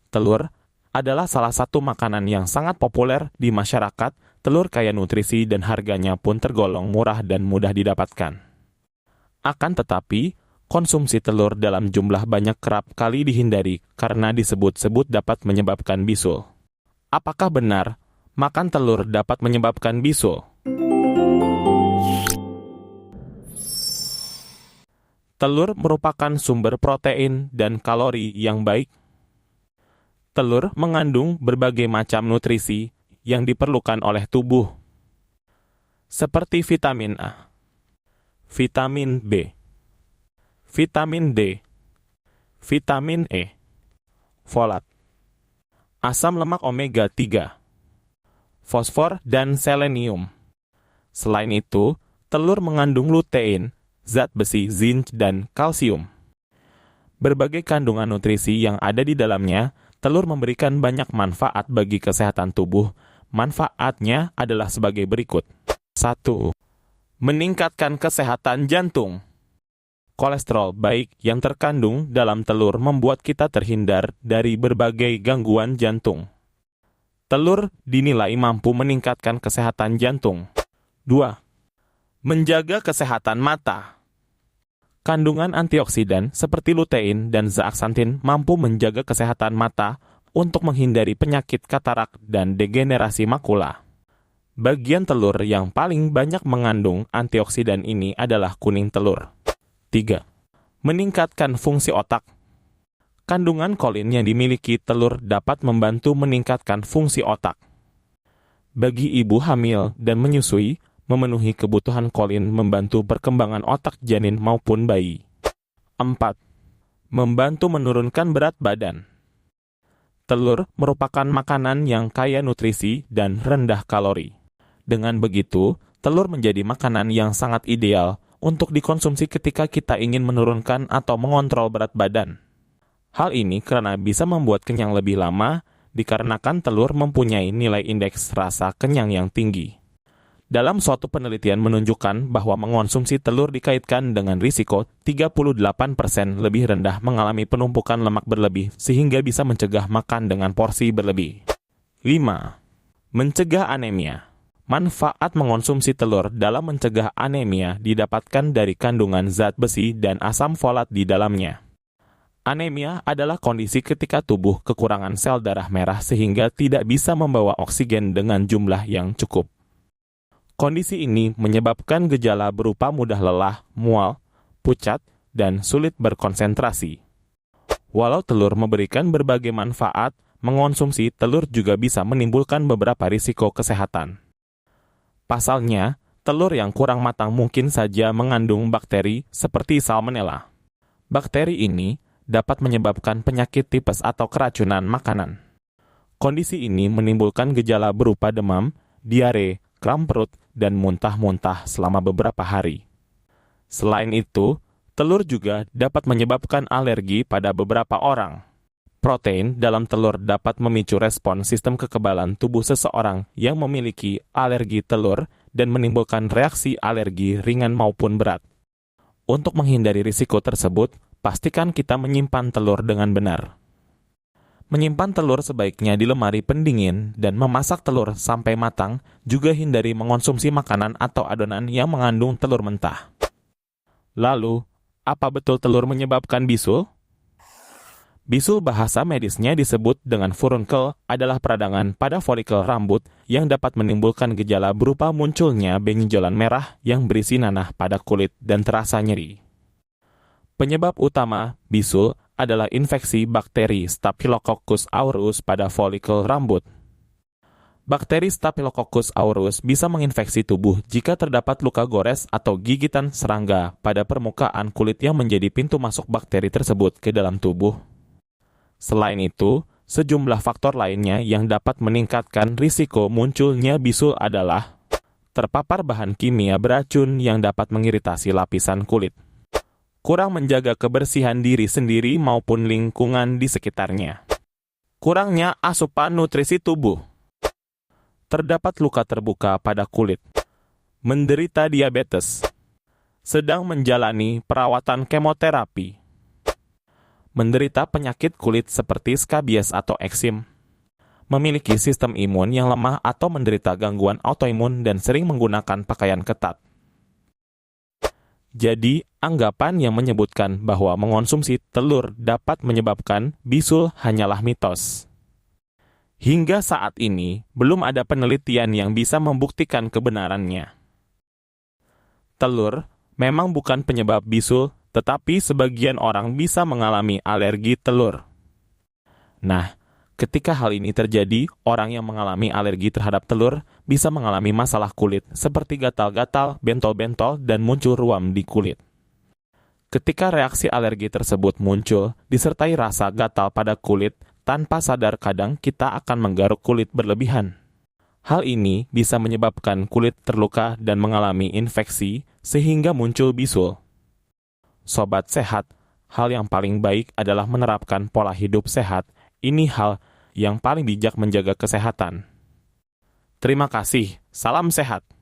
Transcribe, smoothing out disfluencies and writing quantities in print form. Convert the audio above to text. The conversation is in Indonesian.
Telur adalah salah satu makanan yang sangat populer di masyarakat. Telur kaya nutrisi dan harganya pun tergolong murah dan mudah didapatkan. Akan tetapi, konsumsi telur dalam jumlah banyak kerap kali dihindari karena disebut-sebut dapat menyebabkan bisul. Apakah benar makan telur dapat menyebabkan bisul? Telur merupakan sumber protein dan kalori yang baik. Telur mengandung berbagai macam nutrisi yang diperlukan oleh tubuh, seperti vitamin A, vitamin B, vitamin D, vitamin E, folat, asam lemak omega 3, fosfor, dan selenium. Selain itu, telur mengandung lutein, zat besi, zinc, dan kalsium. Berbagai kandungan nutrisi yang ada di dalamnya, telur memberikan banyak manfaat bagi kesehatan tubuh. Manfaatnya adalah sebagai berikut. 1. Meningkatkan kesehatan jantung. Kolesterol baik yang terkandung dalam telur membuat kita terhindar dari berbagai gangguan jantung. Telur dinilai mampu meningkatkan kesehatan jantung. 2. Menjaga kesehatan mata. Kandungan antioksidan seperti lutein dan zeaksantin mampu menjaga kesehatan mata untuk menghindari penyakit katarak dan degenerasi makula. Bagian telur yang paling banyak mengandung antioksidan ini adalah kuning telur. 3. Meningkatkan fungsi otak. Kandungan kolin yang dimiliki telur dapat membantu meningkatkan fungsi otak. Bagi ibu hamil dan menyusui, memenuhi kebutuhan kolin membantu perkembangan otak janin maupun bayi. 4. Membantu menurunkan berat badan. Telur merupakan makanan yang kaya nutrisi dan rendah kalori. Dengan begitu, telur menjadi makanan yang sangat ideal untuk dikonsumsi ketika kita ingin menurunkan atau mengontrol berat badan. Hal ini karena bisa membuat kenyang lebih lama, dikarenakan telur mempunyai nilai indeks rasa kenyang yang tinggi. Dalam suatu penelitian menunjukkan bahwa mengonsumsi telur dikaitkan dengan risiko 38% lebih rendah mengalami penumpukan lemak berlebih sehingga bisa mencegah makan dengan porsi berlebih. 5. Mencegah anemia. Manfaat mengonsumsi telur dalam mencegah anemia didapatkan dari kandungan zat besi dan asam folat di dalamnya. Anemia adalah kondisi ketika tubuh kekurangan sel darah merah sehingga tidak bisa membawa oksigen dengan jumlah yang cukup. Kondisi ini menyebabkan gejala berupa mudah lelah, mual, pucat, dan sulit berkonsentrasi. Walau telur memberikan berbagai manfaat, mengonsumsi telur juga bisa menimbulkan beberapa risiko kesehatan. Pasalnya, telur yang kurang matang mungkin saja mengandung bakteri seperti Salmonella. Bakteri ini dapat menyebabkan penyakit tipes atau keracunan makanan. Kondisi ini menimbulkan gejala berupa demam, diare, kram perut, dan muntah-muntah selama beberapa hari. Selain itu, telur juga dapat menyebabkan alergi pada beberapa orang. Protein dalam telur dapat memicu respon sistem kekebalan tubuh seseorang yang memiliki alergi telur dan menimbulkan reaksi alergi ringan maupun berat. Untuk menghindari risiko tersebut, pastikan kita menyimpan telur dengan benar. Menyimpan telur sebaiknya di lemari pendingin dan memasak telur sampai matang, juga hindari mengonsumsi makanan atau adonan yang mengandung telur mentah. Lalu, apa betul telur menyebabkan bisul? Bisul bahasa medisnya disebut dengan furunkel adalah peradangan pada folikel rambut yang dapat menimbulkan gejala berupa munculnya benjolan merah yang berisi nanah pada kulit dan terasa nyeri. Penyebab utama bisul adalah infeksi bakteri Staphylococcus aureus pada folikel rambut. Bakteri Staphylococcus aureus bisa menginfeksi tubuh jika terdapat luka gores atau gigitan serangga pada permukaan kulit yang menjadi pintu masuk bakteri tersebut ke dalam tubuh. Selain itu, sejumlah faktor lainnya yang dapat meningkatkan risiko munculnya bisul adalah terpapar bahan kimia beracun yang dapat mengiritasi lapisan kulit, kurang menjaga kebersihan diri sendiri maupun lingkungan di sekitarnya, kurangnya asupan nutrisi tubuh, terdapat luka terbuka pada kulit, menderita diabetes, sedang menjalani perawatan kemoterapi, menderita penyakit kulit seperti skabies atau eksim, memiliki sistem imun yang lemah atau menderita gangguan autoimun dan sering menggunakan pakaian ketat. Jadi, anggapan yang menyebutkan bahwa mengonsumsi telur dapat menyebabkan bisul hanyalah mitos. Hingga saat ini, belum ada penelitian yang bisa membuktikan kebenarannya. Telur memang bukan penyebab bisul, tetapi sebagian orang bisa mengalami alergi telur. Nah, ketika hal ini terjadi, orang yang mengalami alergi terhadap telur bisa mengalami masalah kulit seperti gatal-gatal, bentol-bentol, dan muncul ruam di kulit. Ketika reaksi alergi tersebut muncul, disertai rasa gatal pada kulit, tanpa sadar kadang kita akan menggaruk kulit berlebihan. Hal ini bisa menyebabkan kulit terluka dan mengalami infeksi sehingga muncul bisul. Sobat sehat, hal yang paling baik adalah menerapkan pola hidup sehat. Ini hal yang paling bijak menjaga kesehatan. Terima kasih. Salam sehat.